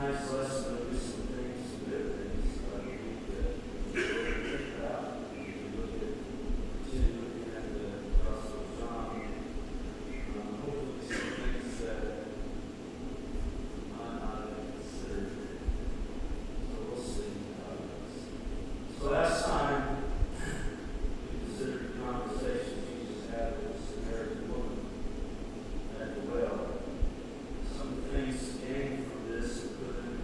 nice lesson. There'll be some things, some good things that we need to think about. If you look at, continue looking at the Gospel of John, hopefully some things that might not have considered. So we'll see how it goes. So last time we considered the conversation Jesus had with the Samaritan woman at the well. Some things came from this, including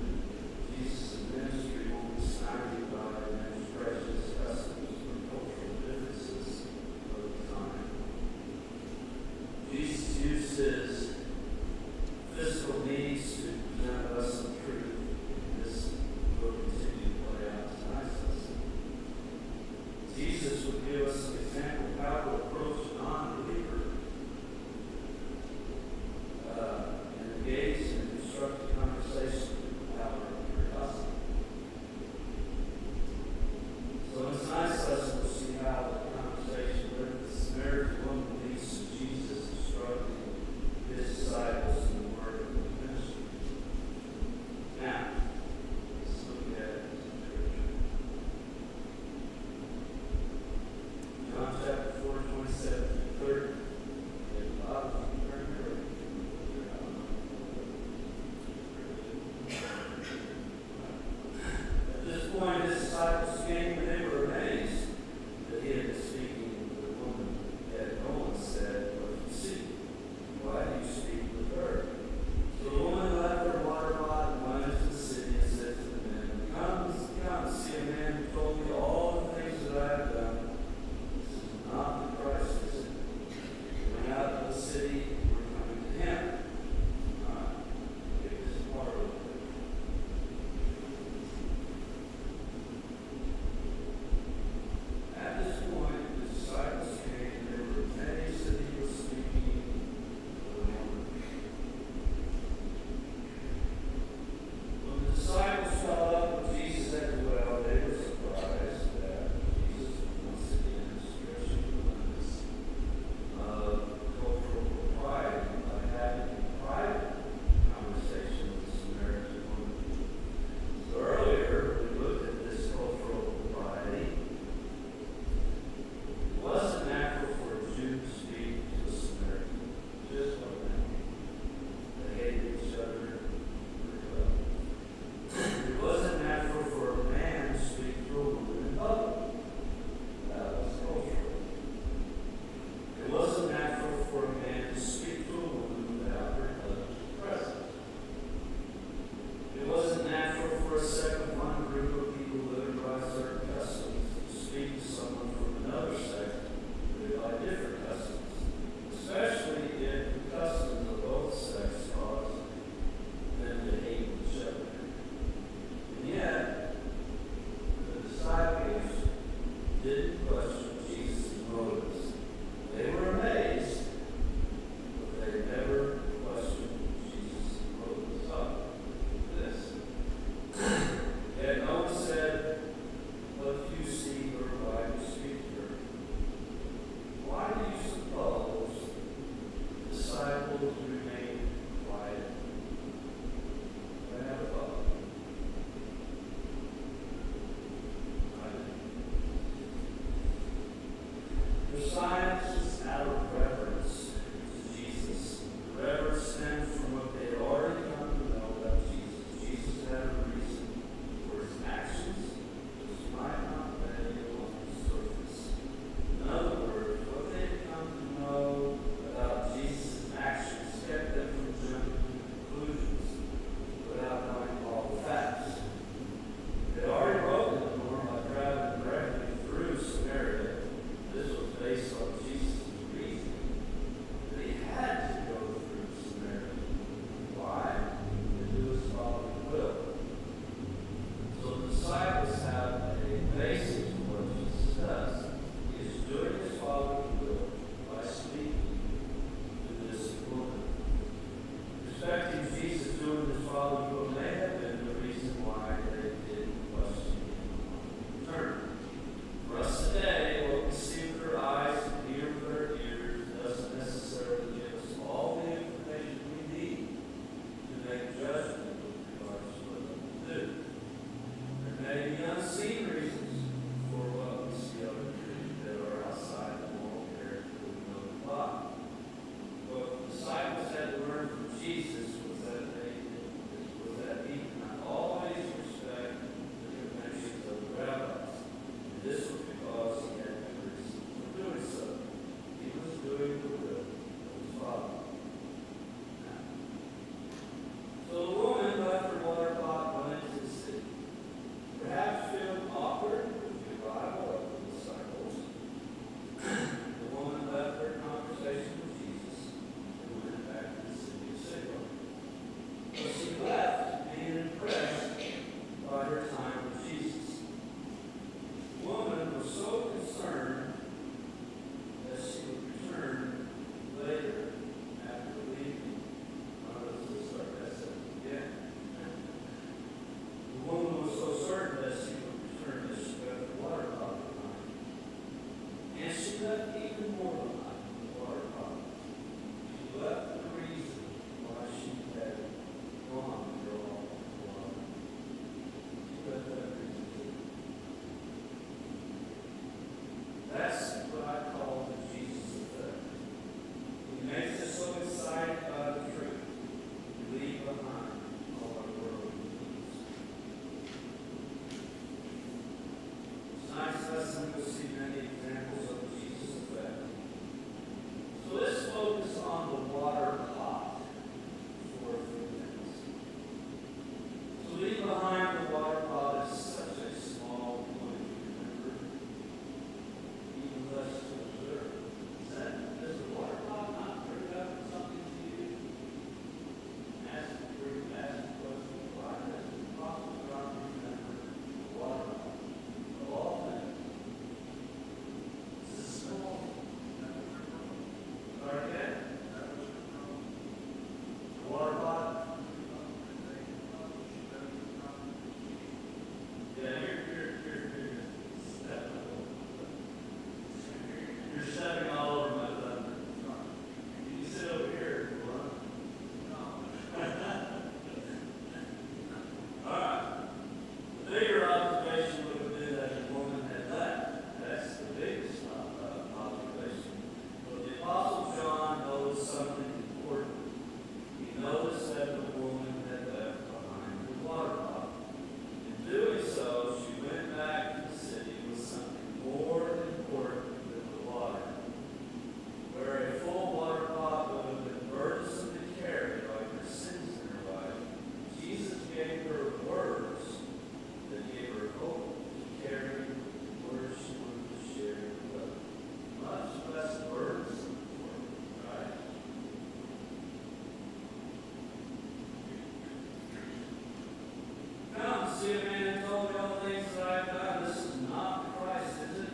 see a man who told me all the things that I've done. This is not the Christ, is it?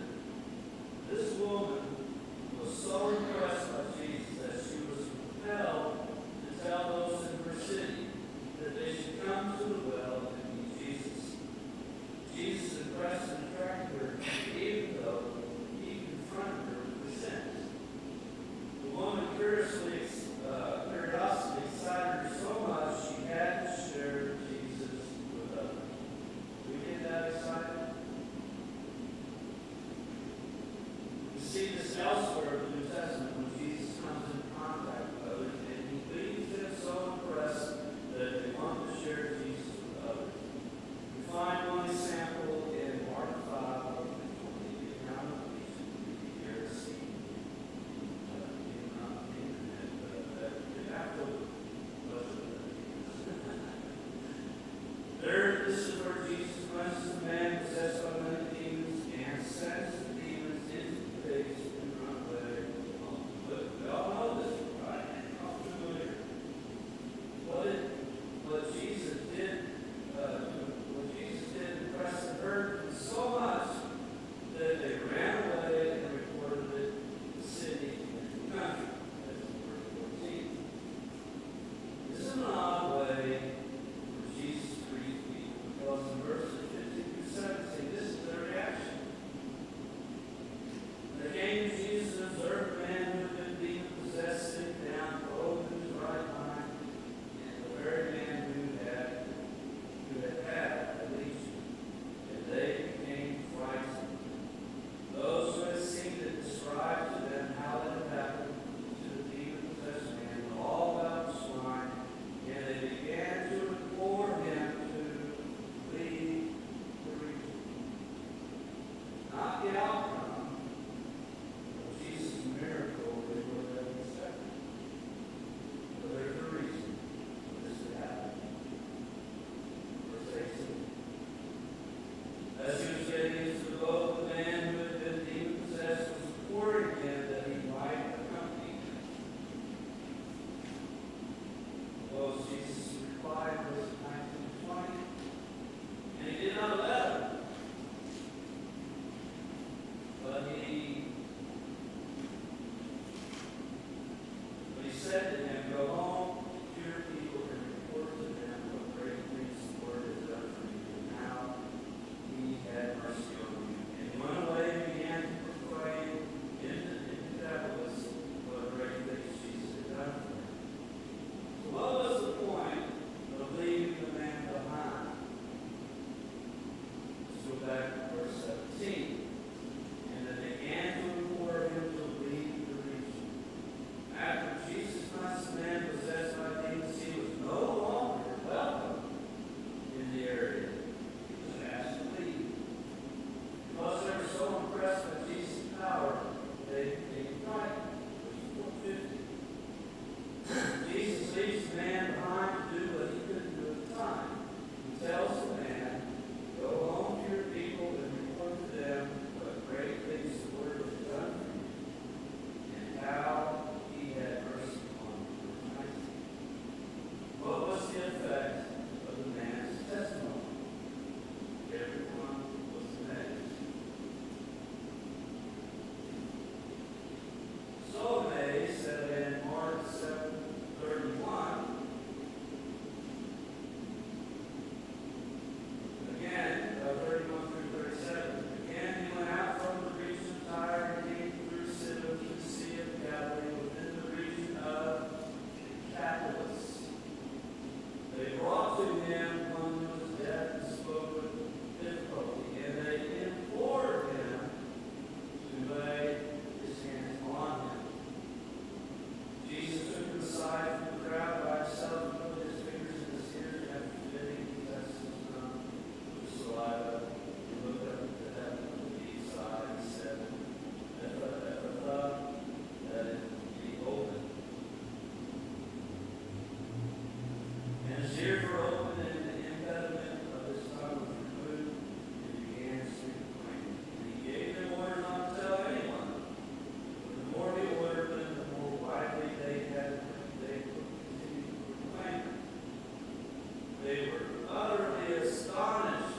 This woman was so impressed by Jesus that she was compelled to tell those in her city that they should come to the well and meet Jesus. Jesus impressed and attracted her, even though he confronted her with sins. The woman curiosity excited her so much she had to share Jesus with others. We get that excited? We see this elsewhere in the New Testament when Jesus comes in contact with others, and he leaves them so impressed that they want to share Jesus with others. We find one example in Mark 5, 20, the account of Peter, the Pharisee. Not the internet, but the actual there, this is where Jesus cleanses the man possessed by many demons and sends the demons into the pigs and run away. But we all know this, right? All familiar. What Jesus did impressed and hurt them so much that they ran away and reported it in the city and the country. That's verse 14. This is an odd way for Jesus to treat people, because in verses 15 through 17, this is their reaction. They came to Jesus and observed a man who had been demon-possessed, sitting down, clothed in his right mind, and the very man who had a legion. And they became frightened. Those who had seen it described to them how it had happened to the demon-possessed man, all about the swine, and they began to implore him to leave the region. Not the outcome of Jesus' miracle they would have expected. But there's a reason for this to happen. Verse 18. As he was getting into the boat, the man who had been demon-possessed was imploring him that he might accompany him. Well, Jesus replied, verse 19 and 20, and he did not let him, but he said to him, go home to your people and report to them what great things the Lord has done for you, and how he had mercy on you. And he went away and began to proclaim in Decapolis what great things Jesus had done for him. So what was the point of leaving the man behind? Let's go back to verse 17. And they began to implore him to leave the region. After Jesus cleansed the man possessed by demons, he was no longer welcome in the area. He was asked to leave. Because they were so impressed by Jesus' power, they became frightened. Verse 450. Jesus leaves the man behind to do what he couldn't do at the time. He tells the man, go home to your people and report to them what great things the Lord has done for you, and how he had mercy on you. Verse 19. What was the effect of the man's testimony? Everyone was amazed. So amazed that in Mark 7:31, again, 31 through 37, again he went out from the region of Tyre and came through Sidon to the Sea of Galilee within the region of Decapolis. They brought to him one who was deaf and spoke with difficulty, and they implored him to lay his hands on him. Jesus took him aside from the crowd by himself and put his fingers in his ears, and after spitting, he touched his tongue with saliva. He looked up into heaven with a deep sigh and said, Ephphatha, that it be opened. And his ears were opened, and the impediment of his tongue was removed, and he began to speak plainly. And he gave them orders not to tell anyone. But the more he ordered them, the more widely they continued to proclaim. They were utterly astonished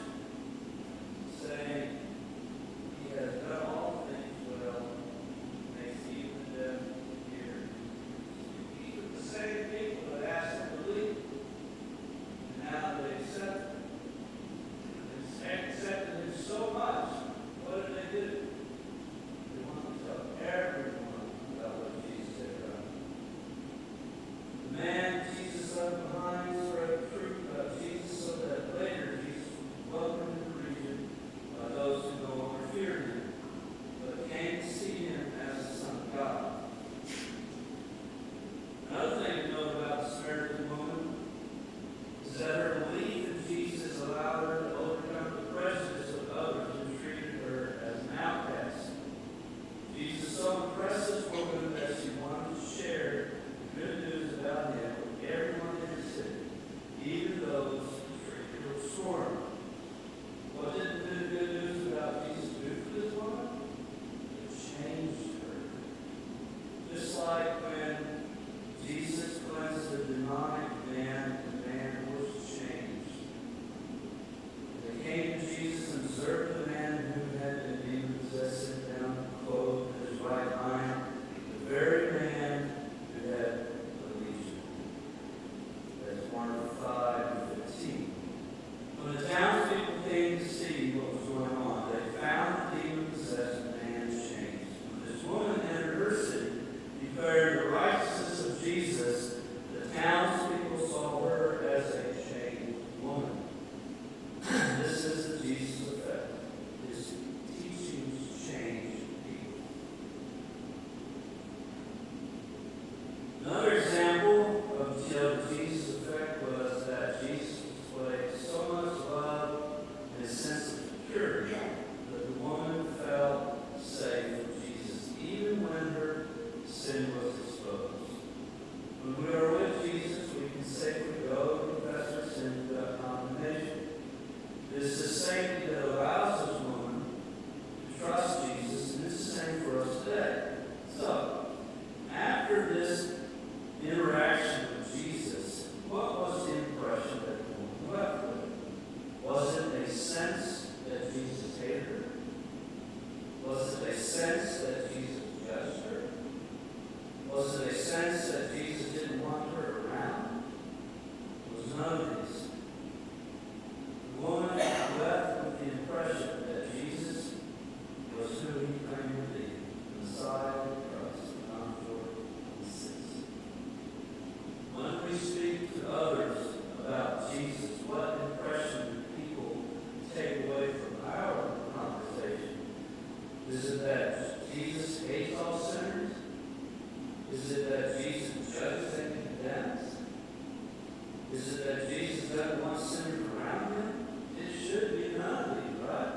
got one centered around him. It should be none of these, right?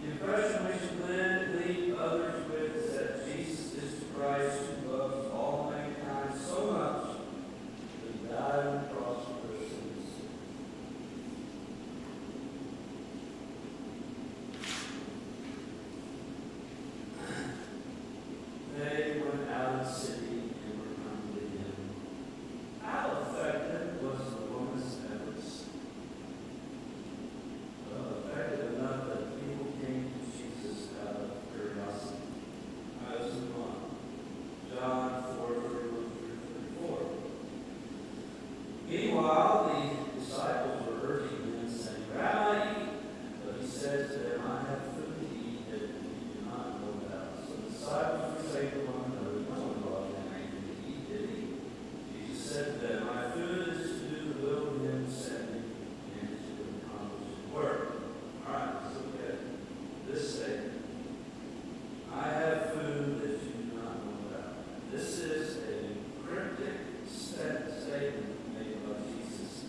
The impression we should leave others with is that Jesus is the Christ who loves all mankind so much that he died on the cross for their sins. They went out of the city and were coming to him. How effective was the woman's efforts? Effective enough that people came to Jesus out of curiosity. All right, let's move on. John 4:31-34. Meanwhile, the disciples were urging him, saying, Rabbi, eat. But he said to them, I have food to eat that you do not know about. So the disciples were saying to one another, no one brought him anything to eat, did he? Jesus said to them, my food is to do the will of him who sent me and to accomplish his work. All right, let's look at this statement. I have food that you do not know about. This is a cryptic statement made by Jesus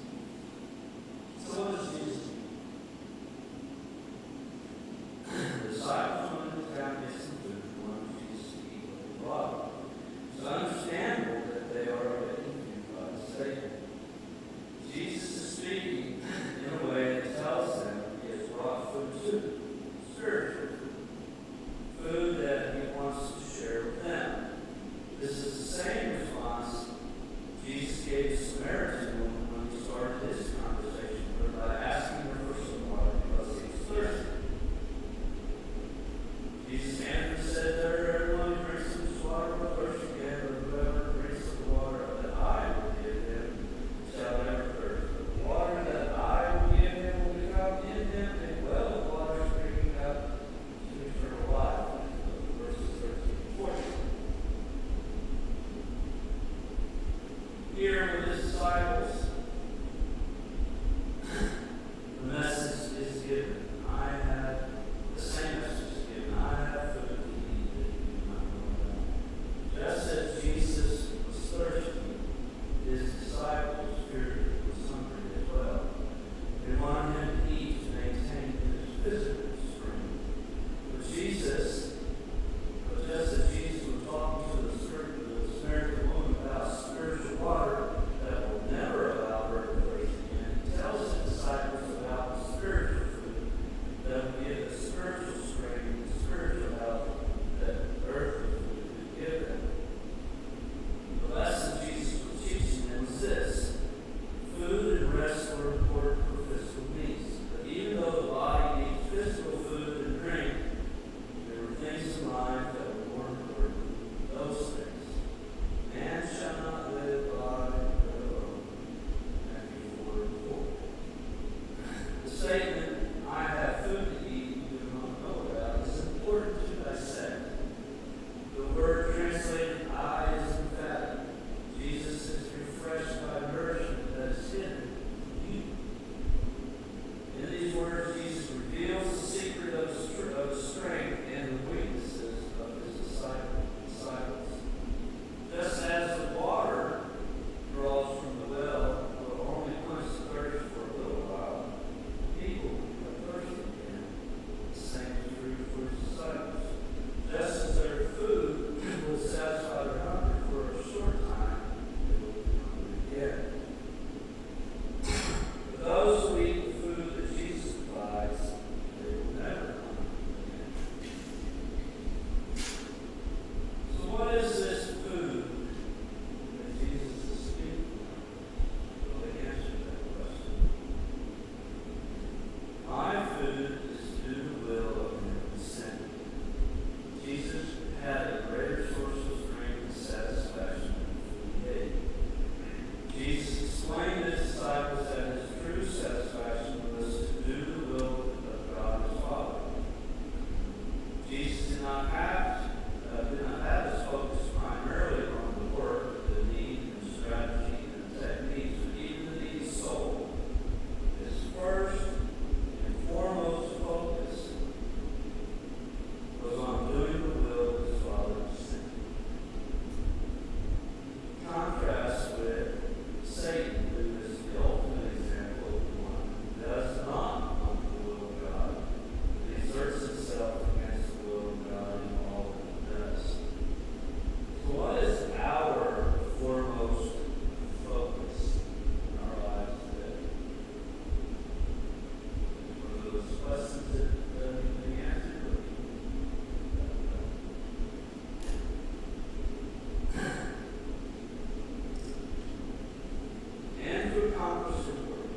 accomplish his work.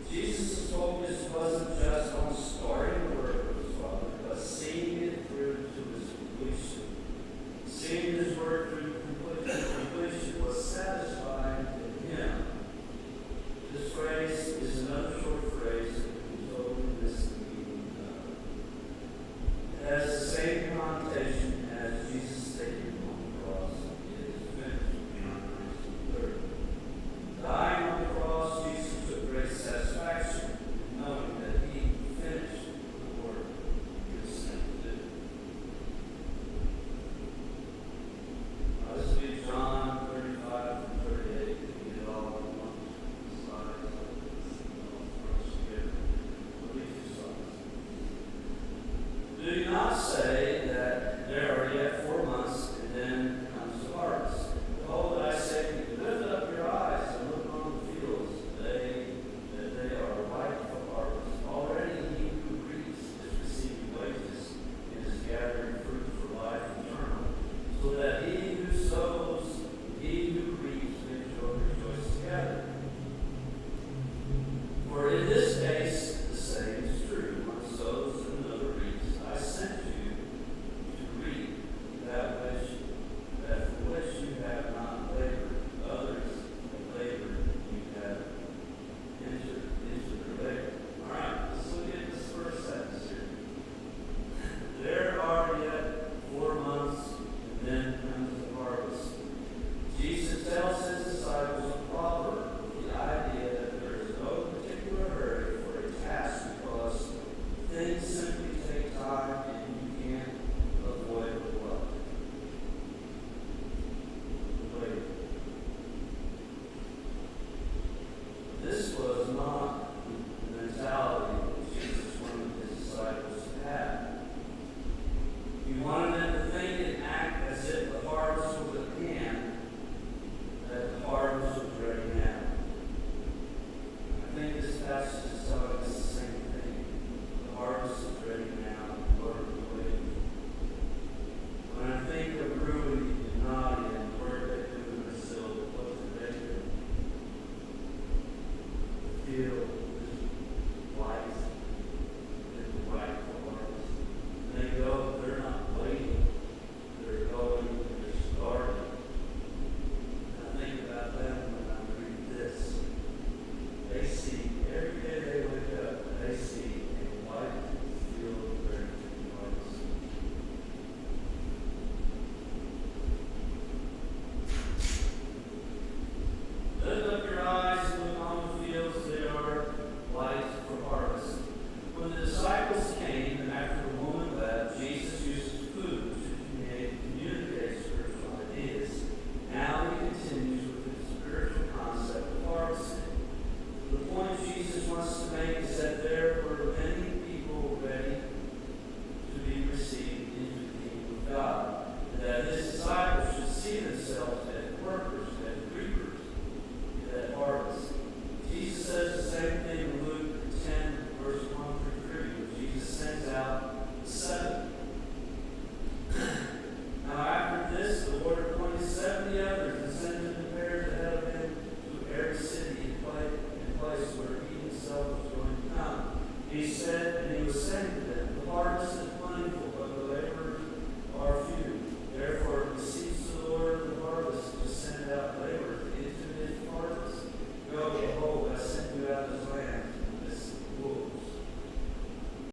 Jesus' focus wasn't